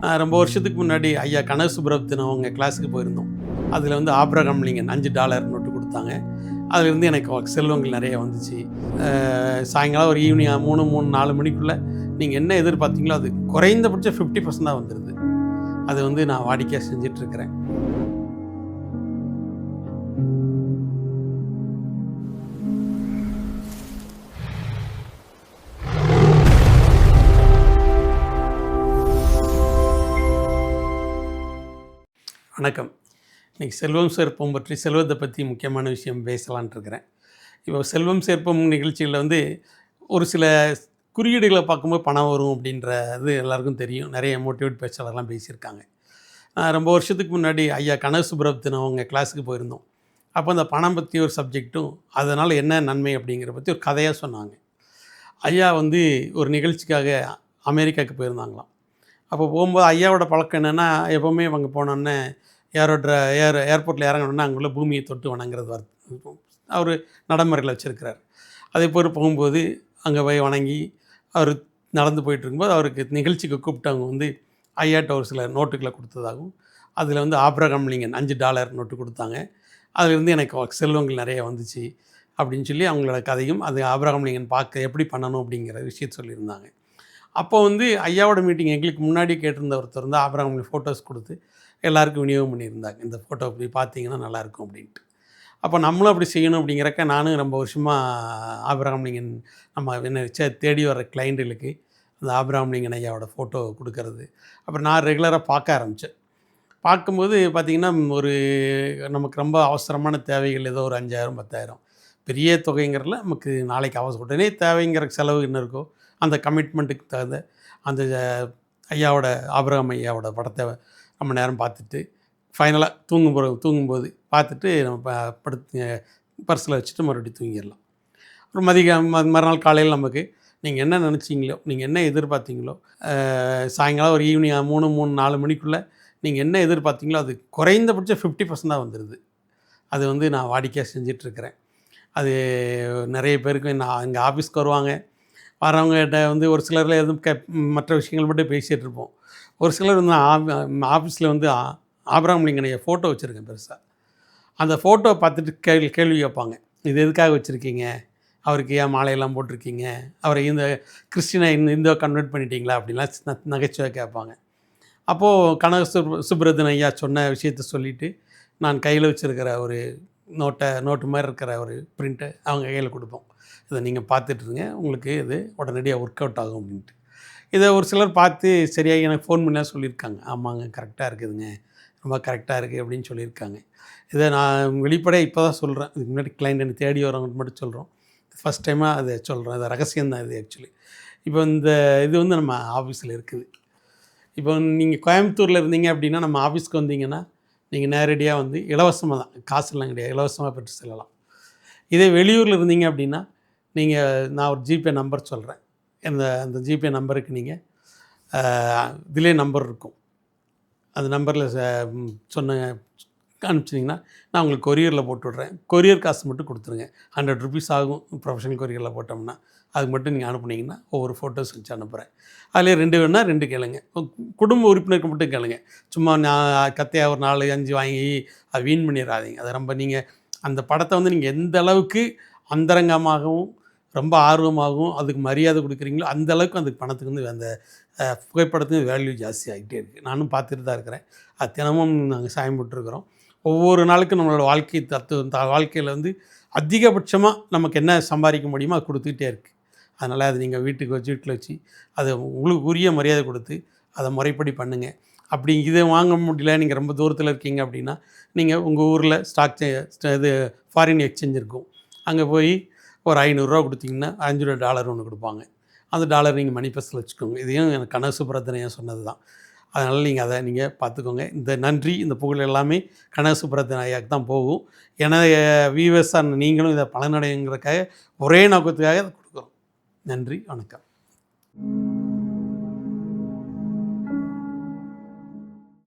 ரொம்ப வருஷத்துக்கு முன்னாடி ஐயா கனக சுப்ரமணியன் அவங்க கிளாஸுக்கு போயிருந்தோம். அதில் வந்து ஆப்ரகாம் லிங்கன் $5 நோட்டு கொடுத்தாங்க. அதிலிருந்து எனக்கு செல்வங்கள் நிறைய வந்துச்சு. சாயங்காலம் ஒரு ஈவினிங் 3, 4 மணிக்குள்ளே நீங்கள் என்ன எதிர்பார்த்தீங்களோ அது குறைந்தபட்சம் 50% தான் வந்துடுது. அது வந்து நான் வாடிக்கையாக செஞ்சிட்ருக்கிறேன். வணக்கம். இன்றைக்கி செல்வம் சேர்ப்போம் பற்றி செல்வத்தை பற்றி முக்கியமான விஷயம் பேசலான்ட்டு இருக்கிறேன். இப்போ செல்வம் சேர்ப்போம் நிகழ்ச்சிகளில் வந்து ஒரு சில குறியீடுகளை பார்க்கும்போது பணம் வரும் அப்படின்றது எல்லாருக்கும் தெரியும். நிறைய மோட்டிவேட் பேச்சாளர்லாம் பேசியிருக்காங்க. ரொம்ப வருஷத்துக்கு முன்னாடி ஐயா கனக சுப்ரமணியன் அவங்க கிளாஸுக்கு போயிருந்தோம். அப்போ அந்த பணம் பற்றி ஒரு சப்ஜெக்ட்டும் அதனால் என்ன நன்மை அப்படிங்கிற பற்றி ஒரு கதையாக சொன்னாங்க. ஐயா வந்து ஒரு நிகழ்ச்சிக்காக அமெரிக்காவுக்கு போயிருந்தாங்களாம். அப்போ போகும்போது ஐயாவோட பழக்கம் என்னென்னா, எப்போவுமே அங்கே போனோன்னே ஏர்போர்ட்டில் இறங்கணுன்னா அங்குள்ள பூமியை தொட்டு வணங்குறது அவர் நடைமுறையில் வச்சுருக்கிறார். அதே போல் போகும்போது அங்கே போய் வணங்கி அவர் நடந்து போயிட்டுருக்கும்போது அவருக்கு நிகழ்ச்சிக்கு கூப்பிட்டவங்க வந்து ஐயாட்ட ஒரு சில நோட்டுகளை கொடுத்ததாகவும், அதில் வந்து ஆப்ரகாம் லிங்கன் $5 நோட்டு கொடுத்தாங்க. அதிலிருந்து எனக்கு செல்வங்கள் நிறைய வந்துச்சு அப்படின்னு சொல்லி அவங்களோட கதையும், அது ஆப்ரகாம் லிங்கன் பார்க்க எப்படி பண்ணணும் அப்படிங்கிற விஷயத்த சொல்லியிருந்தாங்க. அப்போ வந்து ஐயாவோட மீட்டிங் எங்களுக்கு முன்னாடி கேட்டிருந்த ஒருத்தர் வந்து ஆப்ரகாம் ஃபோட்டோஸ் கொடுத்து எல்லாருக்கும் விநியோகம் பண்ணியிருந்தாங்க. இந்த ஃபோட்டோ இப்படி பார்த்தீங்கன்னா நல்லாயிருக்கும் அப்படின்ட்டு. அப்போ நம்மளும் அப்படி செய்யணும் அப்படிங்கிறக்க நானும் ரொம்ப வருஷமாக ஆப்ரகாம் லிங்கன் நம்ம என்ன தேடி வர கிளைண்ட்டுகளுக்கு அந்த ஆப்ரகாம் லிங்கன் ஐயாவோட ஃபோட்டோ கொடுக்கறது. அப்புறம் நான் ரெகுலராக பார்க்க ஆரம்பித்தேன். பார்க்கும்போது பார்த்திங்கன்னா ஒரு நமக்கு ரொம்ப அவசரமான தேவைகள் ஏதோ ஒரு 5,000 10,000 பெரிய தொகைங்கிறதுல நமக்கு நாளைக்கு உடனே தேவைங்கிற செலவு என்ன இருக்கோ அந்த கமிட்மெண்ட்டுக்கு தகுந்த அந்த ஐயாவோட ஆப்ரகாம் ஐயாவோட படத்தை ரொம்ப நேரம் பார்த்துட்டு ஃபைனலாக தூங்கும்போது பார்த்துட்டு நம்ம படுத்து பர்ஸில் வச்சுட்டு மறுபடியும் தூங்கிடலாம். அப்புறம் மறுநாள் காலையில் நமக்கு நீங்கள் என்ன நினச்சிங்களோ, நீங்கள் என்ன எதிர்பார்த்தீங்களோ, சாயங்காலம் ஒரு ஈவினிங் 4 மணிக்குள்ளே நீங்கள் என்ன எதிர்பார்த்தீங்களோ அது குறைந்தபட்சம் 50% தான் வந்துடுது. அது வந்து நான் வாடிக்கையாக செஞ்சிட்ருக்கிறேன். அது நிறைய பேருக்கு நான் எங்கள் ஆஃபீஸ்க்கு வருவாங்க. வரவங்ககிட்ட வந்து ஒரு சிலரில் எதுவும் மற்ற விஷயங்கள் மட்டும் பேசிகிட்டு இருப்போம். ஒரு சிலர் வந்து ஆஃபீஸில் வந்து ஆப்ரகாம் லிங்கன் ஐயா ஃபோட்டோ வச்சுருக்கேன் பெருசாக. அந்த ஃபோட்டோவை பார்த்துட்டு கேள்வி கேட்பாங்க. இது எதுக்காக வச்சுருக்கீங்க? அவருக்கு ஏன் மாலையெல்லாம் போட்டிருக்கீங்க? அவரை இந்த கிறிஸ்டினை இந்துவை கன்வெர்ட் பண்ணிட்டீங்களா? அப்படின்லாம் நகைச்சுவை கேட்பாங்க. அப்போது கனக சுப்ரமணியன் ஐயா சொன்ன விஷயத்த சொல்லிவிட்டு நான் கையில் வச்சுருக்கிற ஒரு நோட்டு மாதிரி இருக்கிற ஒரு பிரிண்ட்டை அவங்க கையில் கொடுப்போம். இதை நீங்கள் பார்த்துட்ருங்க, உங்களுக்கு இது உடனடியாக ஒர்க் அவுட் ஆகும் அப்படின்ட்டு. இதை ஒரு சிலர் பார்த்து சரியாக எனக்கு ஃபோன் பண்ணிலாம் சொல்லியிருக்காங்க. ஆமாங்க, கரெக்டாக இருக்குதுங்க, ரொம்ப கரெக்டாக இருக்குது அப்படின்னு சொல்லியிருக்காங்க. இதை நான் வெளிப்படையாக இப்போ தான் சொல்கிறேன். இதுக்கு முன்னாடி கிளைண்ட் என்னை தேடி வரவங்க மட்டும் சொல்கிறோம். ஃபஸ்ட் டைமாக அதை சொல்கிறேன். அது ரகசியம்தான் இது ஆக்சுவலி. இப்போ இந்த இது வந்து நம்ம ஆஃபீஸில் இருக்குது. இப்போ நீங்கள் கோயம்புத்தூரில் இருந்தீங்க அப்படின்னா நம்ம ஆஃபீஸ்க்கு வந்தீங்கன்னா நீங்கள் நேரடியாக வந்து இலவசமாக தான், காசுலாம் கிடையாது, இலவசமாக பெற்று செல்லலாம். இதே வெளியூரில் இருந்தீங்க அப்படின்னா நான் ஒரு ஜிபே நம்பர் சொல்கிறேன். அந்த ஜிபே நம்பருக்கு நீங்கள் இதிலே நம்பர் இருக்கும். அந்த நம்பரில் அனுப்பிச்சிங்கன்னா நான் உங்களுக்கு கொரியரில் போட்டு விட்றேன். கொரியர் காசு மட்டும் கொடுத்துருங்க. ₹100 ஆகும் ப்ரொஃபஷனல் கொரியரில் போட்டோம்னா. அதுக்கு மட்டும் நீங்கள் அனுப்புனீங்கன்னா ஒவ்வொரு ஃபோட்டோஸ் வச்சு அனுப்புகிறேன். அதிலே 2 வேணுன்னா 2 கேளுங்க. குடும்ப உறுப்பினருக்கு மட்டும் கேளுங்க. சும்மா நான் கத்தையாக ஒரு 4, 5 வாங்கி அதை வீண் பண்ணிடாதீங்க. அதை ரொம்ப நீங்கள் அந்த படத்தை வந்து நீங்கள் எந்த அளவுக்கு அந்தரங்கமாகவும் ரொம்ப ஆர்வமாகவும் அதுக்கு மரியாதை கொடுக்குறீங்களோ அந்த அளவுக்கு அந்த பணத்துக்கு வந்து அந்த புகைப்படத்துக்கு வேல்யூ ஜாஸ்தி ஆகிட்டே இருக்குது. நானும் பார்த்துட்டு தான் இருக்கிறேன். அது தினமும் நாங்கள் சாயம் போட்டுருக்குறோம். ஒவ்வொரு நாளுக்கும் நம்மளோட வாழ்க்கையில் வந்து அதிகபட்சமாக நமக்கு என்ன சம்பாதிக்க முடியுமோ அது கொடுத்துக்கிட்டே இருக்குது. அதனால் அது நீங்கள் வீட்டில் வச்சு அதை உங்களுக்கு உரிய மரியாதை கொடுத்து அதை முறைப்படி பண்ணுங்கள். அப்படி இதை வாங்க முடியல, நீங்கள் ரொம்ப தூரத்தில் இருக்கீங்க அப்படின்னா நீங்கள் உங்கள் ஊரில் இது ஃபாரின் எக்ஸ்சேஞ்ச் இருக்கும். அங்கே போய் ஒரு ₹500 கொடுத்தீங்கன்னா $5 ஒன்று கொடுப்பாங்க. அந்த டாலர் நீங்கள் மணி பர்ஸில் வச்சுக்கோங்க. இதையும் எனக்கு கனக சுப்ரமணியன் சொன்னது தான். அதனால் நீங்கள் அதை நீங்கள் பார்த்துக்கோங்க. இந்த நன்றி, இந்த புகழ் எல்லாமே கனக சுப்ரமணியன் ஐயாவுக்கு தான் போகும். ஏன்னா வியூவர்ஸாக நீங்களும் இதை பலனடைங்கிறதுக்காக ஒரே நோக்கத்துக்காக அதை கொடுக்குறோம். நன்றி, வணக்கம்.